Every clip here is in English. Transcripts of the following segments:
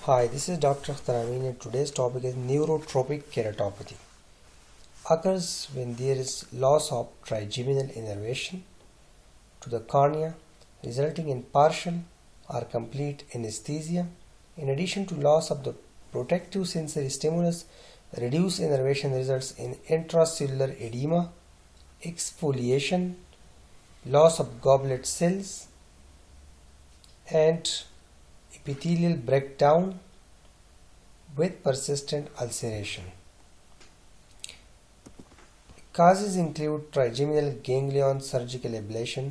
Hi, this is Dr. Akhtar Amin and today's topic is neurotrophic keratopathy. Occurs when there is loss of trigeminal innervation to the cornea resulting in partial or complete anesthesia. In addition to loss of the protective sensory stimulus, reduced innervation results in intracellular edema, exfoliation, loss of goblet cells, and epithelial breakdown with persistent ulceration. Causes include trigeminal ganglion surgical ablation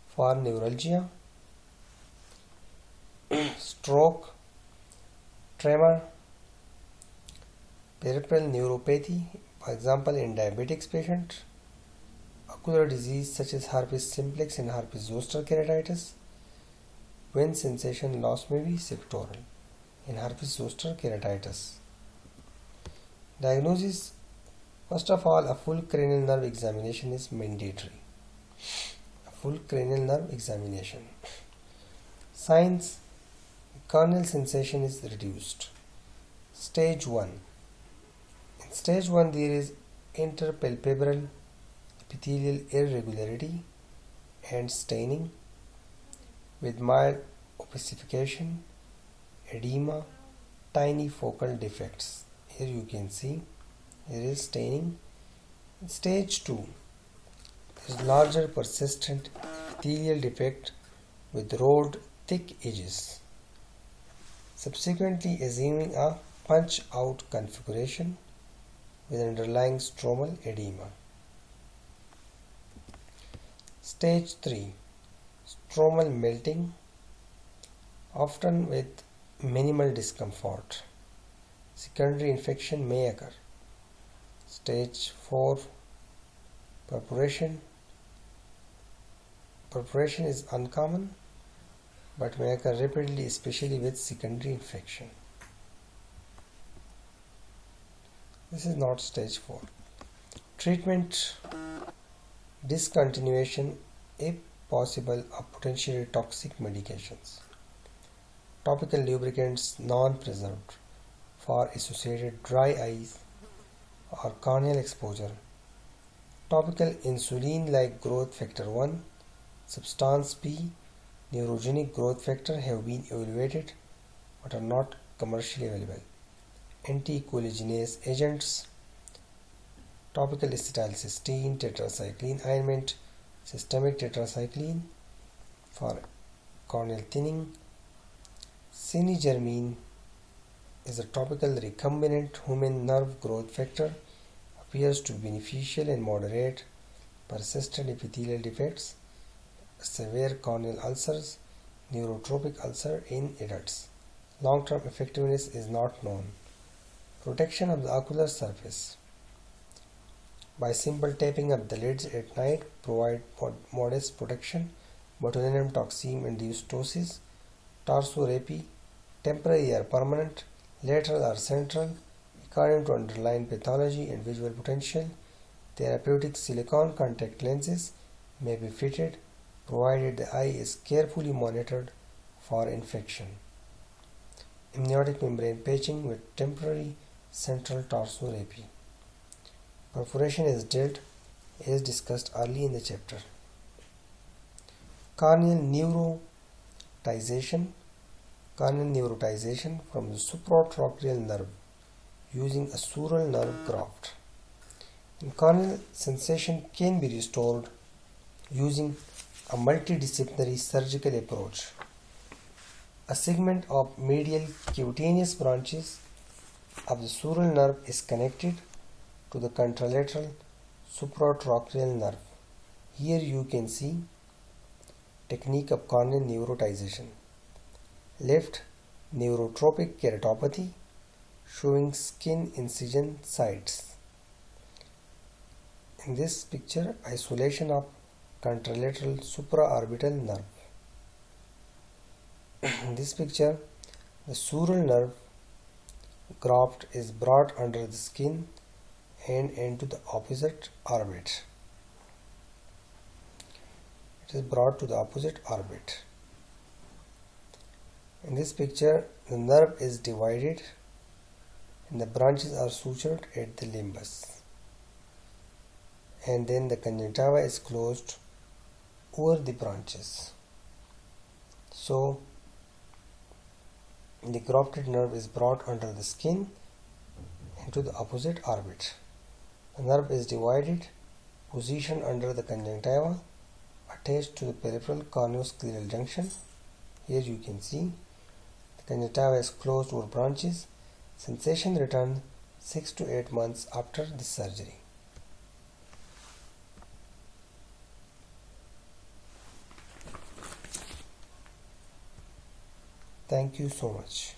for neuralgia, stroke, tremor, peripheral neuropathy, for example in diabetics patients, ocular disease such as herpes simplex and herpes zoster keratitis, when sensation loss may be sectoral in herpes zoster keratitis. Diagnosis: first of all, a full cranial nerve examination is mandatory. A full cranial nerve examination. Signs: corneal sensation is reduced. Stage 1. In stage 1, there is interpalpebral epithelial irregularity and staining with mild opacification, edema, tiny focal defects. Here you can see there is staining. In stage 2, there is larger persistent epithelial defect with rolled thick edges, subsequently assuming a punch-out configuration with underlying stromal edema. Stage 3. Stromal melting, often with minimal discomfort. Secondary infection may occur. Stage 4. Perforation. Perforation is uncommon but may occur rapidly, especially with secondary infection. This is not stage 4. Treatment: discontinuation if possible of potentially toxic medications. Topical lubricants non-preserved for associated dry eyes or corneal exposure. Topical insulin like growth factor 1, substance P, neurogenic growth factor have been evaluated but are not commercially available. Anticollagenase agents. Topical acetylcysteine, tetracycline ointment, systemic tetracycline for corneal thinning. Sinigermine is a topical recombinant human nerve growth factor, appears to be beneficial in moderate persistent epithelial defects, severe corneal ulcers, neurotrophic ulcer in adults. Long-term effectiveness is not known. Protection of the ocular surface by simple tapping of the lids at night provide modest protection. Botulinum toxin induced ptosis, tarsorrhapy, temporary or permanent, lateral or central, according to underlying pathology and visual potential. Therapeutic silicone contact lenses may be fitted provided the eye is carefully monitored for infection. Amniotic membrane patching with temporary central tarsorrhapy. Perforation is dealt as discussed early in the chapter. Corneal neurotization. Corneal neurotization from the supratrochlear nerve using a sural nerve graft. And corneal sensation can be restored using a multidisciplinary surgical approach. A segment of medial cutaneous branches of the sural nerve is connected to the contralateral supratrochlear nerve. Here you can see technique of corneal neurotization. Left neurotrophic keratopathy showing skin incision sites. In this picture, isolation of contralateral supraorbital nerve. In this picture, the sural nerve graft is brought under the skin and into the opposite orbit. It is brought to the opposite orbit. In this picture, the nerve is divided and the branches are sutured at the limbus, and then the conjunctiva is closed over the branches. So the grafted nerve is brought under the skin into the opposite orbit. The nerve is divided, positioned under the conjunctiva, attached to the peripheral corneoscleral junction. Here you can see the conjunctiva is closed over branches. Sensation returned 6 to 8 months after the surgery. Thank you so much.